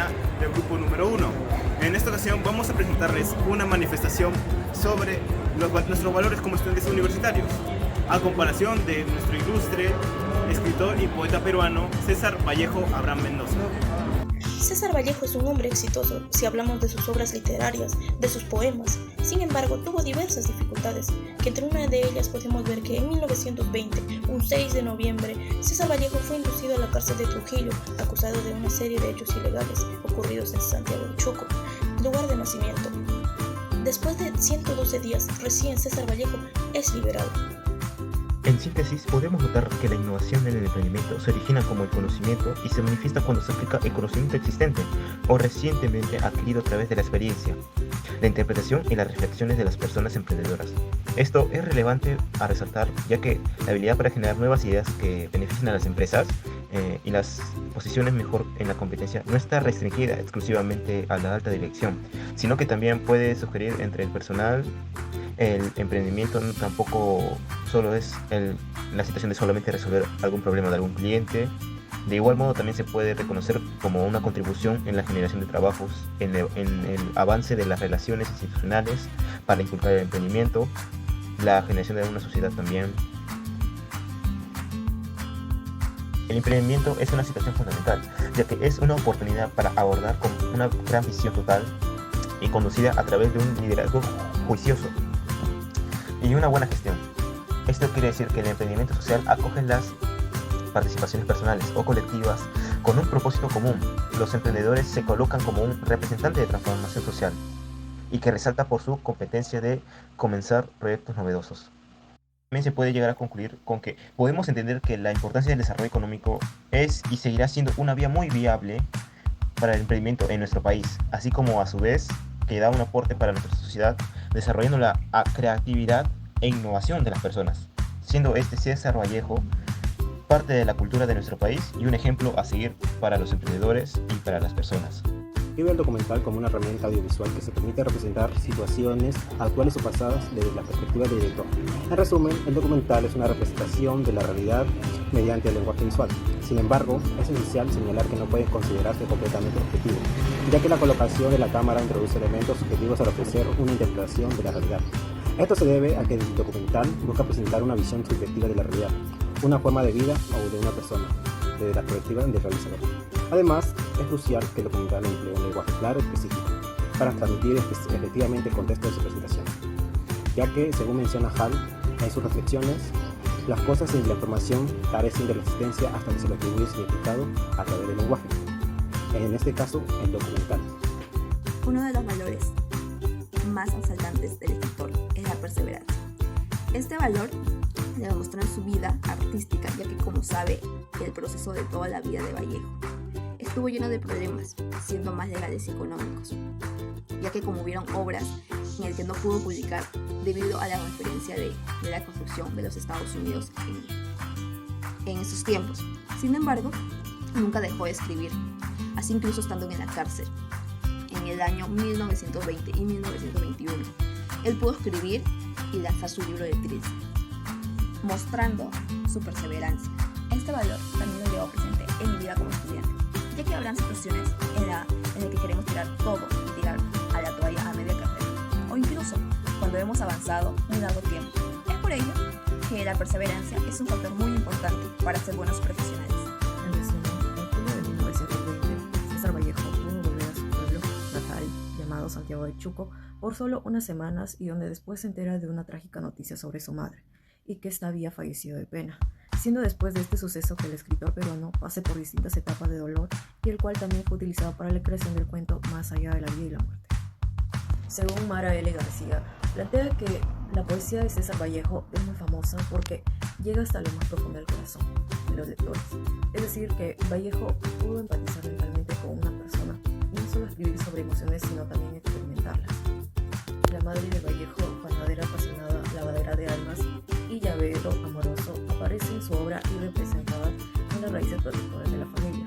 Ana del grupo número 1. En esta ocasión vamos a presentarles una manifestación sobre nuestros valores como estudiantes universitarios, a comparación de nuestro ilustre escritor y poeta peruano César Vallejo Abraham Mendoza. César Vallejo es un hombre exitoso si hablamos de sus obras literarias, de sus poemas. Sin embargo, tuvo diversas dificultades, que entre una de ellas podemos ver que en 1920, un 6 de noviembre, César Vallejo fue inducido a la cárcel de Trujillo, acusado de una serie de hechos ilegales ocurridos en Santiago de Chuco, lugar de nacimiento. Después de 112 días, recién César Vallejo es liberado. En síntesis, podemos notar que la innovación en el emprendimiento se origina como el conocimiento y se manifiesta cuando se aplica el conocimiento existente o recientemente adquirido a través de la experiencia, la interpretación y las reflexiones de las personas emprendedoras. Esto es relevante a resaltar, ya que la habilidad para generar nuevas ideas que beneficien a las empresas y las posiciones mejor en la competencia no está restringida exclusivamente a la alta dirección, sino que también puede sugerir entre el personal. El emprendimiento tampoco solo es la situación de solamente resolver algún problema de algún cliente. De igual modo también se puede reconocer como una contribución en la generación de trabajos, en el avance de las relaciones institucionales para inculcar el emprendimiento, la generación de una sociedad también. El emprendimiento es una situación fundamental, ya que es una oportunidad para abordar con una gran visión total y conducida a través de un liderazgo juicioso y una buena gestión. Esto quiere decir que el emprendimiento social acoge las participaciones personales o colectivas con un propósito común. Los emprendedores se colocan como un representante de transformación social y que resalta por su competencia de comenzar proyectos novedosos. También se puede llegar a concluir con que podemos entender que la importancia del desarrollo económico es y seguirá siendo una vía muy viable para el emprendimiento en nuestro país, así como a su vez que da un aporte para nuestra sociedad, desarrollando la creatividad e innovación de las personas, siendo César Vallejo parte de la cultura de nuestro país y un ejemplo a seguir para los emprendedores y para las personas. Vive el documental como una herramienta audiovisual que se permite representar situaciones actuales o pasadas desde la perspectiva del director. En resumen, el documental es una representación de la realidad mediante el lenguaje visual. Sin embargo, es esencial señalar que no puede considerarse completamente objetivo, ya que la colocación de la cámara introduce elementos subjetivos al ofrecer una interpretación de la realidad. Esto se debe a que el documental busca presentar una visión subjetiva de la realidad, una forma de vida o de una persona, desde la perspectiva del realizador. Además, es crucial que el documental emplee un lenguaje claro y específico para transmitir efectivamente el contexto de su presentación, ya que, según menciona Hall en sus reflexiones, las cosas y la información carecen de resistencia hasta que se le atribuye significado a través del lenguaje, en este caso, el documental. Uno de los valores más resaltantes del escritor es la perseverancia. Este valor se demostró en su vida artística, ya que, como sabe, el proceso de toda la vida de Vallejo estuvo lleno de problemas, siendo más legales y económicos, ya que como hubieron obras en el que no pudo publicar debido a la transferencia de la construcción de los Estados Unidos en esos tiempos. Sin embargo, nunca dejó de escribir, así incluso estando en la cárcel en el año 1920 y 1921. Él pudo escribir y lanzar su libro de trills, mostrando su perseverancia. Este valor también lo llevo presente en mi vida como estudiante, ya que habrán situaciones en las que queremos tirar todo y tirar a la toalla a media carrera, o incluso cuando hemos avanzado un largo tiempo. Es por ello que la perseverancia es un factor muy importante para ser buenos profesionales. En resumen, en julio de 1920, César Vallejo pudo volver a su pueblo natal, llamado Santiago de Chuco, por solo unas semanas, y donde después se entera de una trágica noticia sobre su madre, y que ésta había fallecido de pena, siendo después de este suceso que el escritor peruano pase por distintas etapas de dolor, y el cual también fue utilizado para la creación del cuento Más allá de la vida y la muerte. Según Mara L. García, plantea que la poesía de César Vallejo es muy famosa porque llega hasta lo más profundo del corazón de los lectores. Es decir, que Vallejo pudo empatizar mentalmente con una persona, y no solo escribir sobre emociones, sino también experimentarlas. La madre de Vallejo, panadera apasionada, lavadera de almas y llavero amoroso, aparece en su obra y representada en las raíces protectoras de la familia.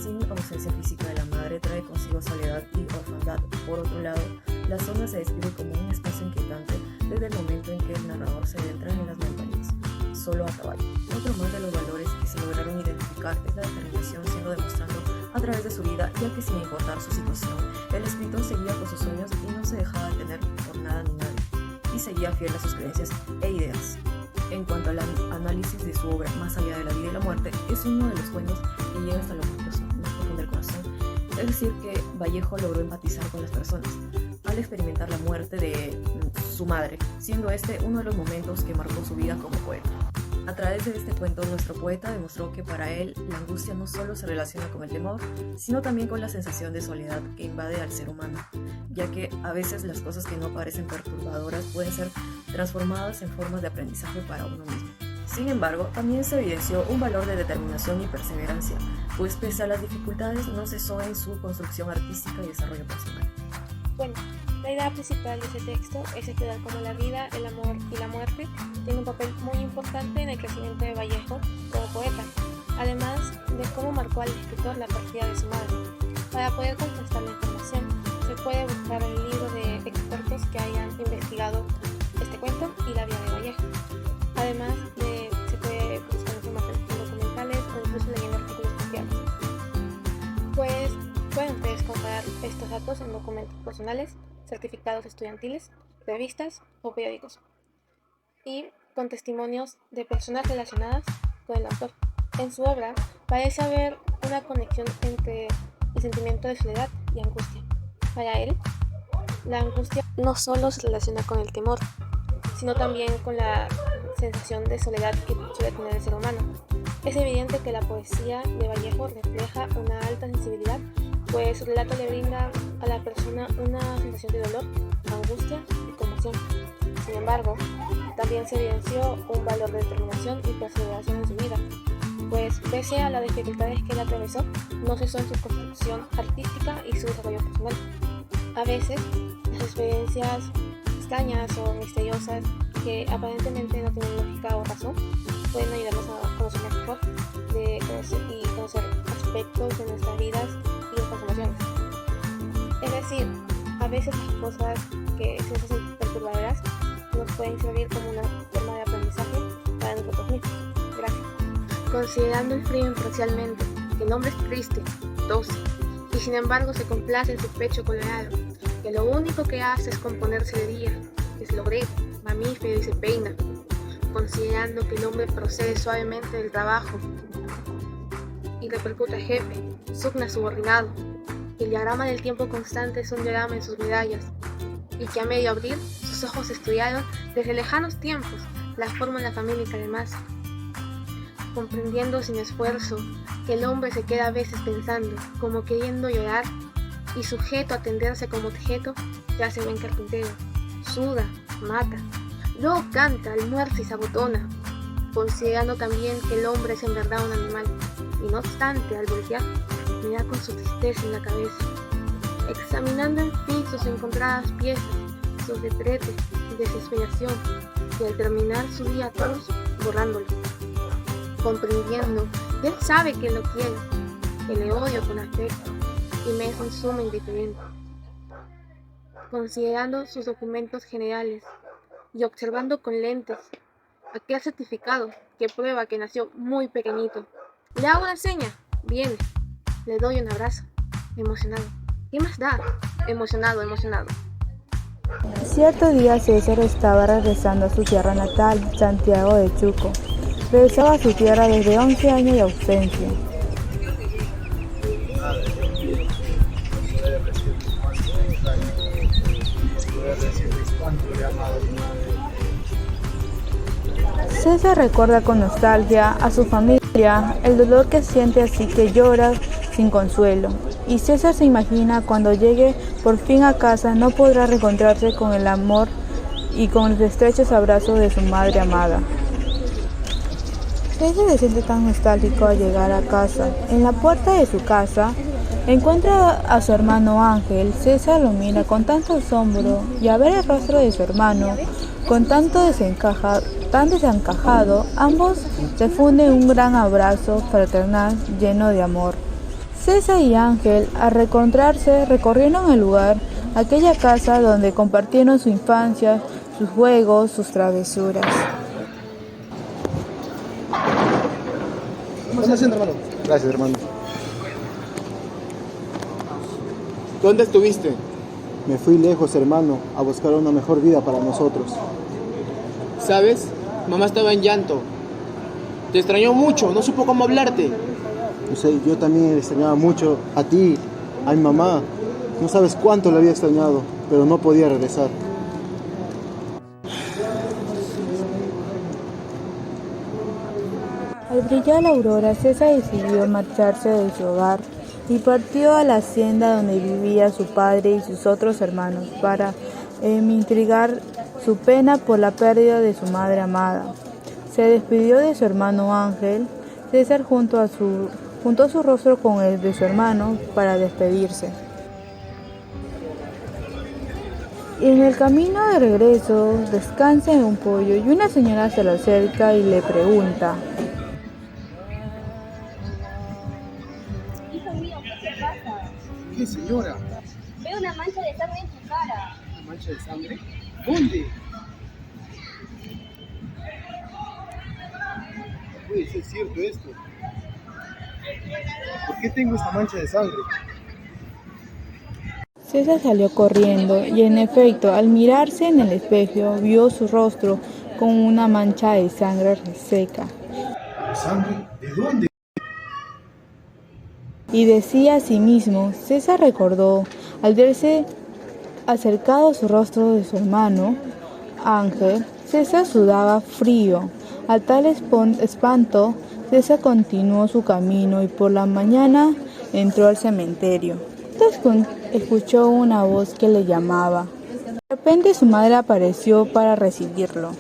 Sin ausencia física de la madre, trae consigo soledad y orfandad. Por otro lado, la zona se describe como un espacio inquietante desde el momento en que el narrador se adentra en las montañas, solo a caballo. Otro más de los valores que se lograron identificar es la determinación, siendo demostrando a través de su vida, ya que sin importar su situación, el escritor seguía con sus sueños y no se dejaba detener por nada ni nadie, y seguía fiel a sus creencias e ideas. En cuanto al análisis de su obra Más allá de la vida y la muerte, es uno de los cuentos que llega hasta lo más profundo del corazón. Es decir, que Vallejo logró empatizar con las personas al experimentar la muerte de su madre, siendo este uno de los momentos que marcó su vida como poeta. A través de este cuento, nuestro poeta demostró que para él la angustia no solo se relaciona con el temor, sino también con la sensación de soledad que invade al ser humano, ya que a veces las cosas que no parecen perturbadoras pueden ser transformadas en formas de aprendizaje para uno mismo. Sin embargo, también se evidenció un valor de determinación y perseverancia, pues pese a las dificultades no cesó en su construcción artística y desarrollo personal. Bueno, la idea principal de ese texto es explorar cómo la vida, el amor y la muerte tienen un papel muy importante en el crecimiento de Vallejo como poeta, además de cómo marcó al escritor la partida de su madre. Para poder contrastar la información, se puede buscar el libro de expertos que hayan investigado este cuento y la vida de Vallejo. Además se puede buscar información en documentales o incluso leyendo artículos copiados. Pues pueden ustedes comparar estos datos en documentos personales, certificados estudiantiles, revistas o periódicos, y con testimonios de personas relacionadas con el autor. En su obra parece haber una conexión entre el sentimiento de soledad y angustia. Para él, la angustia no solo se relaciona con el temor, sino también con la sensación de soledad que suele tener el ser humano. Es evidente que la poesía de Vallejo refleja una alta sensibilidad, pues su relato le brinda a la persona una sensación de dolor, angustia y conmoción. Sin embargo, también se evidenció un valor de determinación y perseveración en su vida, pues pese a las dificultades que él atravesó, no cesó en su construcción artística y su desarrollo personal. A veces, las experiencias extrañas o misteriosas que aparentemente no tienen lógica o razón pueden ayudarnos a conocer mejor y conocer aspectos de nuestras vidas y nuestras emociones. Es decir, a veces las cosas que se nos hacen perturbadoras nos pueden servir como una forma de aprendizaje para nosotros mismos. Gracias. Considerando el frío imparcialmente, que el hombre es triste, dócil, y sin embargo se complace en su pecho colorado, que lo único que hace es componerse de día, que se lo breve, mamífero y se peina, considerando que el hombre procede suavemente del trabajo y repercute jefe, sugna subordinado, que el diagrama del tiempo constante es un diagrama en sus medallas, y que a medio abril sus ojos estudiaron desde lejanos tiempos la forma de la familia y además, comprendiendo sin esfuerzo que el hombre se queda a veces pensando, como queriendo llorar, y sujeto a tenderse como objeto, se hace buen carpintero, suda, mata, luego canta, almuerza y se abotona, considerando también que el hombre es en verdad un animal, y no obstante, al voltear, mira con su tristeza en la cabeza, examinando en fin sus encontradas piezas, sus retretes y desesperación, y al terminar su día todos borrándolo, comprendiendo que él sabe que lo quiere, que le odio con afecto, y me es en suma indiferente. Considerando sus documentos generales y observando con lentes aquel certificado que prueba que nació muy pequeñito, le hago una seña, viene, le doy un abrazo, emocionado. ¿Qué más da? Emocionado. Cierto día César estaba regresando a su tierra natal, Santiago de Chuco. Regresaba a su tierra desde 11 años de ausencia. César recuerda con nostalgia a su familia, el dolor que siente, así que llora sin consuelo. Y César se imagina cuando llegue por fin a casa no podrá reencontrarse con el amor y con los estrechos abrazos de su madre amada. César se siente tan nostálgico al llegar a casa. En la puerta de su casa encuentra a su hermano Ángel. César lo mira con tanto asombro y al ver el rostro de su hermano con tan desencajado, ambos se funden en un gran abrazo fraternal lleno de amor. César y Ángel, al reencontrarse, recorrieron el lugar, aquella casa donde compartieron su infancia, sus juegos, sus travesuras. ¿Cómo estás haciendo, hermano? Gracias, hermano. ¿Dónde estuviste? Me fui lejos, hermano, a buscar una mejor vida para nosotros. ¿Sabes? Mamá estaba en llanto. Te extrañó mucho, no supo cómo hablarte. No sé, yo también le extrañaba mucho a ti, a mi mamá. No sabes cuánto le había extrañado, pero no podía regresar. Al brillar la aurora, César decidió marcharse de su hogar y partió a la hacienda donde vivía su padre y sus otros hermanos para mitigar su pena por la pérdida de su madre amada. Se despidió de su hermano Ángel. César juntó su rostro con el de su hermano para despedirse. Y en el camino de regreso descansa en un pollo y una señora se le acerca y le pregunta: Hijo mío, ¿qué te pasa? ¿Qué, señora? Veo una mancha de sangre en tu cara. ¿Una mancha de sangre? ¿Dónde? No puede ser cierto esto. ¿Por qué tengo esta mancha de sangre? César salió corriendo y en efecto, al mirarse en el espejo, vio su rostro con una mancha de sangre reseca. ¿Sangre? ¿De dónde? Y decía a sí mismo. César recordó, al verse acercado su rostro de su hermano Ángel, César sudaba frío. A tal espanto, César continuó su camino y por la mañana entró al cementerio. Escuchó una voz que le llamaba. De repente su madre apareció para recibirlo.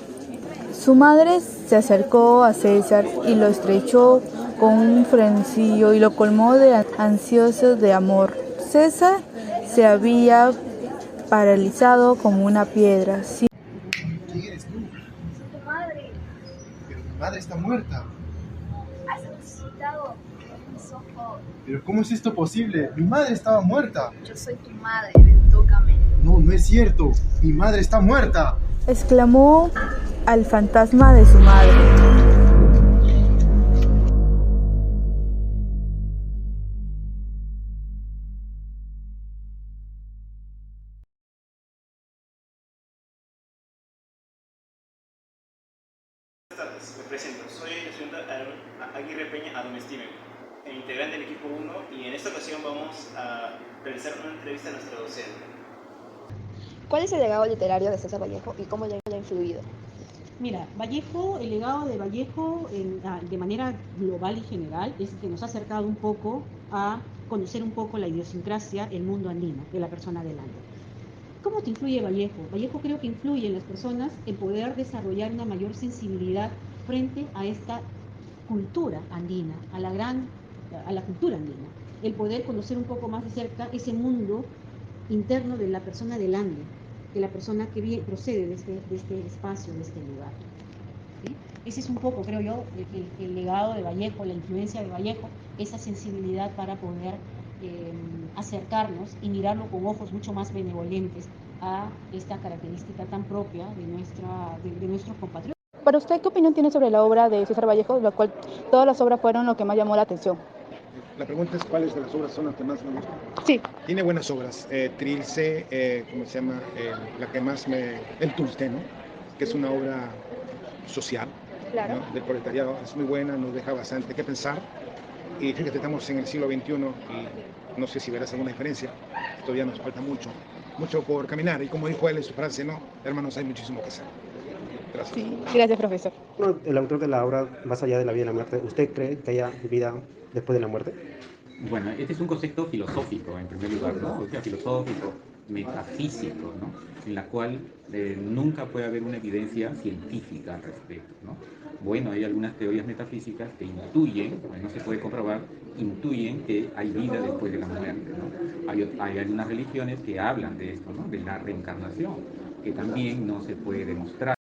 Su madre se acercó a César y lo estrechó con un frenesí y lo colmó de ansioso de amor. César se había paralizado como una piedra. ¿Quién eres tú? Tu madre. Pero mi madre está muerta. Has resucitado mis ojos. ¿Pero cómo es esto posible? Mi madre estaba muerta. Yo soy tu madre, ven, tócame. No, no es cierto. Mi madre está muerta. Exclamó al fantasma de su madre. Buenas tardes, me presento. Soy el estudiante Aguirre Peña Adomestime, integrante del equipo 1, y en esta ocasión vamos a realizar una entrevista a nuestro docente. ¿Cuál es el legado literario de César Vallejo y cómo le ha influido? Mira, Vallejo, el legado de Vallejo de manera global y general es que nos ha acercado un poco a conocer un poco la idiosincrasia, el mundo andino, de la persona del ande. ¿Cómo te influye Vallejo? Vallejo creo que influye en las personas en poder desarrollar una mayor sensibilidad frente a esta cultura andina, a la cultura andina. El poder conocer un poco más de cerca ese mundo interno de la persona del ande, de la persona que procede de este espacio, de este lugar. ¿Sí? Ese es un poco, creo yo, el legado de Vallejo, la influencia de Vallejo, esa sensibilidad para poder acercarnos y mirarlo con ojos mucho más benevolentes a esta característica tan propia de nuestros compatriotas. Para usted, ¿qué opinión tiene sobre la obra de César Vallejo, la cual todas las obras fueron lo que más llamó la atención? La pregunta es cuáles de las obras son las que más me gustan. Sí. Tiene buenas obras. Trilce, ¿cómo se llama? La que más El Tulste, ¿no? Que es una obra social, claro, ¿no? Del proletariado. Es muy buena, nos deja bastante que pensar. Y fíjate, estamos en el siglo XXI y no sé si verás alguna diferencia. Todavía nos falta mucho por caminar. Y como dijo él en su frase, ¿no? Hermanos, hay muchísimo que hacer. Gracias. Sí, gracias, profesor. Bueno, el autor de la obra, más allá de la vida y la muerte, ¿usted cree que haya vida después de la muerte? Bueno, este es un concepto filosófico, en primer lugar, ¿no? O sea, filosófico, metafísico, ¿no? En la cual nunca puede haber una evidencia científica al respecto, ¿no? Bueno, hay algunas teorías metafísicas que intuyen, no se puede comprobar, intuyen que hay vida después de la muerte, ¿no? Hay algunas religiones que hablan de esto, ¿no? De la reencarnación, que también no se puede demostrar.